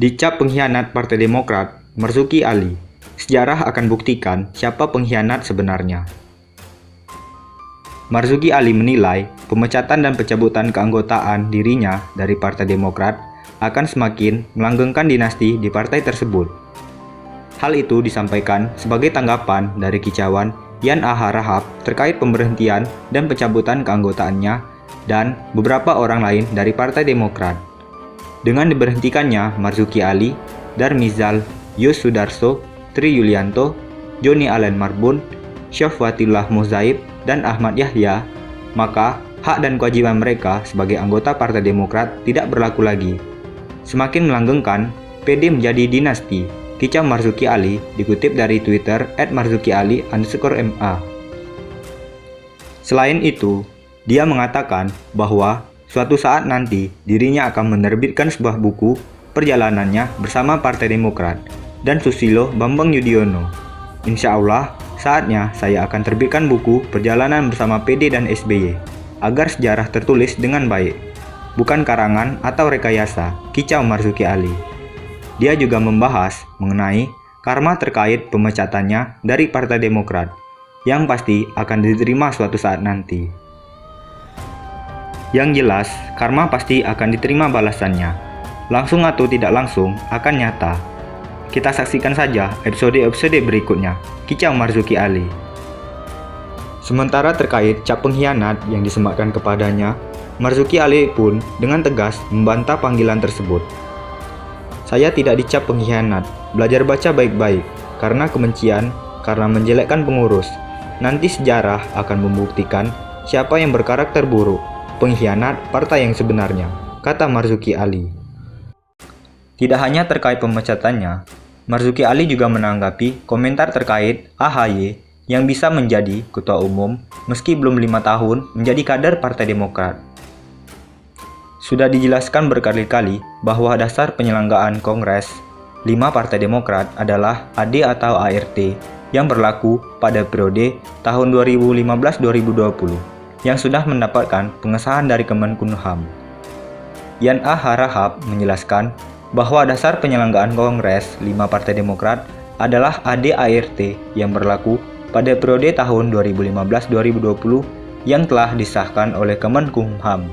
Dicap pengkhianat Partai Demokrat, Marzuki Ali. Sejarah akan buktikan siapa pengkhianat sebenarnya. Marzuki Ali menilai pemecatan dan pencabutan keanggotaan dirinya dari Partai Demokrat akan semakin melanggengkan dinasti di partai tersebut. Hal itu disampaikan sebagai tanggapan dari kicauan Yan Ah Rahab terkait pemberhentian dan pencabutan keanggotaannya dan beberapa orang lain dari Partai Demokrat. Dengan diberhentikannya Marzuki Ali, Darmizal Yus Sudarso, Tri Yulianto, Joni Allen Marbun, Syafwatillah Mozaib, dan Ahmad Yahya, maka hak dan kewajiban mereka sebagai anggota Partai Demokrat tidak berlaku lagi. Semakin melanggengkan, PD menjadi dinasti, kicau Marzuki Ali dikutip dari Twitter @marzukiali_ma. Selain itu, dia mengatakan bahwa suatu saat nanti dirinya akan menerbitkan sebuah buku perjalanannya bersama Partai Demokrat dan Susilo Bambang Yudhoyono. Insya Allah, saatnya saya akan terbitkan buku perjalanan bersama PD dan SBY agar sejarah tertulis dengan baik, bukan karangan atau rekayasa, kicau Marzuki Ali. Dia juga membahas mengenai karma terkait pemecatannya dari Partai Demokrat yang pasti akan diterima suatu saat nanti. Yang jelas, karma pasti akan diterima balasannya. Langsung atau tidak langsung akan nyata. Kita saksikan saja episode-episode berikutnya, kicau Marzuki Ali. Sementara terkait cap pengkhianat yang disematkan kepadanya, Marzuki Ali pun dengan tegas membantah panggilan tersebut. Saya tidak dicap pengkhianat, belajar baca baik-baik, karena kebencian, karena menjelekkan pengurus. Nanti sejarah akan membuktikan siapa yang berkarakter buruk, pengkhianat partai yang sebenarnya, kata Marzuki Ali. Tidak hanya terkait pemecatannya, Marzuki Ali juga menanggapi komentar terkait AHY yang bisa menjadi ketua umum meski belum 5 tahun menjadi kader Partai Demokrat. Sudah dijelaskan berkali-kali bahwa dasar penyelenggaraan Kongres 5 Partai Demokrat adalah AD atau ART yang berlaku pada periode tahun 2015-2020 yang sudah mendapatkan pengesahan dari Kemenkumham. Yan Ah Rahab menjelaskan bahwa dasar penyelenggaraan Kongres 5 Partai Demokrat adalah AD-ART yang berlaku pada periode tahun 2015-2020 yang telah disahkan oleh Kemenkumham.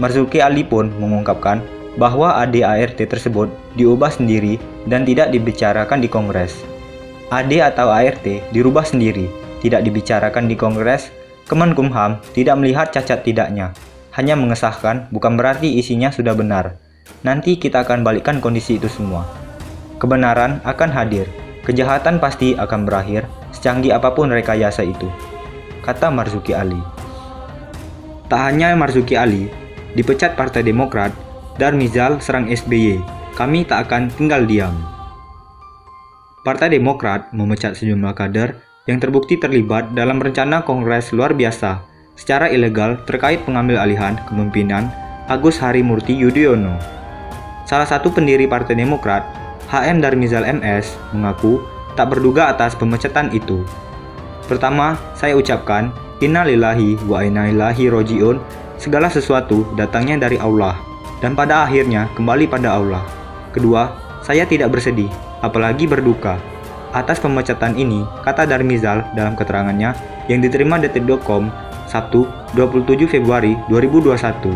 Marzuki Ali pun mengungkapkan bahwa AD-ART tersebut diubah sendiri dan tidak dibicarakan di Kongres. AD atau ART dirubah sendiri, tidak dibicarakan di Kongres. Kemenkumham tidak melihat cacat tidaknya, hanya mengesahkan bukan berarti isinya sudah benar. Nanti kita akan balikkan kondisi itu semua. Kebenaran akan hadir, kejahatan pasti akan berakhir secanggih apapun rekayasa itu, kata Marzuki Ali. Tak hanya Marzuki Ali, dipecat Partai Demokrat, Darmizal serang SBY, kami tak akan tinggal diam. Partai Demokrat memecat sejumlah kader yang terbukti terlibat dalam rencana Kongres luar biasa secara ilegal terkait pengambil alihan kepemimpinan Agus Harimurti Yudhoyono. Salah satu pendiri Partai Demokrat, HM Darmizal MS, mengaku tak berduga atas pemecatan itu. Pertama, saya ucapkan innalillahi wa inna ilaihi rojiun, segala sesuatu datangnya dari Allah dan pada akhirnya kembali pada Allah. Kedua, saya tidak bersedih, apalagi berduka atas pemecatan ini, kata Darmizal dalam keterangannya yang diterima Detik.com Sabtu 27 Februari 2021.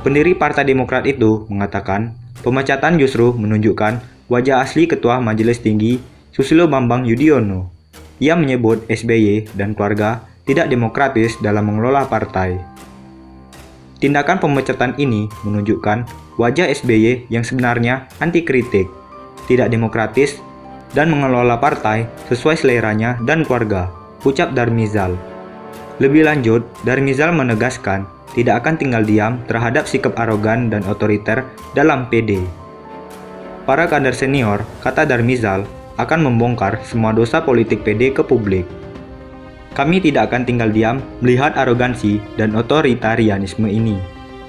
Pendiri Partai Demokrat itu mengatakan pemecatan justru menunjukkan wajah asli Ketua Majelis Tinggi Susilo Bambang Yudhoyono. Ia menyebut SBY dan keluarga tidak demokratis dalam mengelola partai. Tindakan pemecatan ini menunjukkan wajah SBY yang sebenarnya anti kritik, tidak demokratis, dan mengelola partai sesuai seleranya dan keluarga, ucap Darmizal. Lebih lanjut, Darmizal menegaskan tidak akan tinggal diam terhadap sikap arogan dan otoriter dalam PD. Para kader senior, kata Darmizal, akan membongkar semua dosa politik PD ke publik. Kami tidak akan tinggal diam melihat arogansi dan otoritarianisme ini.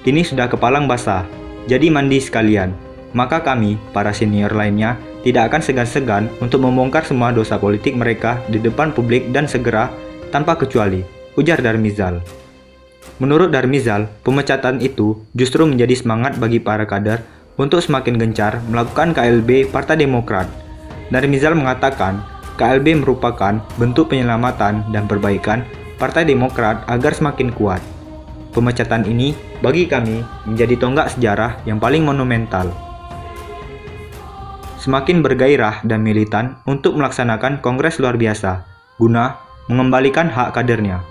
Ini sudah kepalang basah, jadi mandi sekalian. Maka kami, para senior lainnya, tidak akan segan-segan untuk membongkar semua dosa politik mereka di depan publik dan segera, tanpa kecuali, ujar Darmizal. Menurut Darmizal, pemecatan itu justru menjadi semangat bagi para kader untuk semakin gencar melakukan KLB Partai Demokrat. Darmizal mengatakan, KLB merupakan bentuk penyelamatan dan perbaikan Partai Demokrat agar semakin kuat. Pemecatan ini bagi kami menjadi tonggak sejarah yang paling monumental. Semakin bergairah dan militan untuk melaksanakan kongres luar biasa, guna mengembalikan hak kadernya.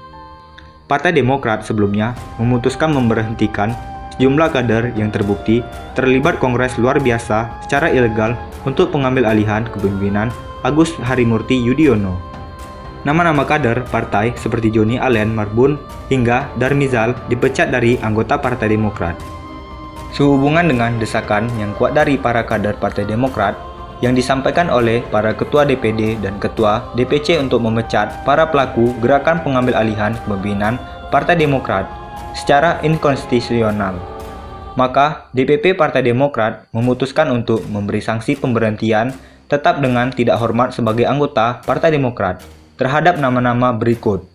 Partai Demokrat sebelumnya memutuskan memberhentikan sejumlah kader yang terbukti terlibat kongres luar biasa secara ilegal untuk pengambil alihan kepemimpinan Agus Harimurti Yudhoyono. Nama-nama kader partai seperti Joni Allen Marbun hingga Darmizal dipecat dari anggota Partai Demokrat. Sehubungan dengan desakan yang kuat dari para kader Partai Demokrat yang disampaikan oleh para ketua DPD dan ketua DPC untuk memecat para pelaku gerakan pengambil alihan kepemimpinan Partai Demokrat secara inkonstitusional, maka DPP Partai Demokrat memutuskan untuk memberi sanksi pemberhentian tetap dengan tidak hormat sebagai anggota Partai Demokrat terhadap nama-nama berikut: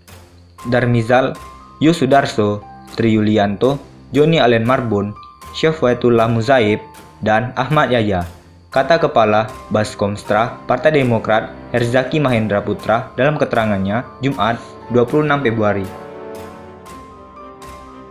Darmizal, Yosudarso, Tri Yulianto, Joni Allen Marbun, Syafwatullah Muzaib, dan Ahmad Yahya, kata Kepala Baskomstra Partai Demokrat Herzaki Mahendra Putra dalam keterangannya Jumat 26 Februari.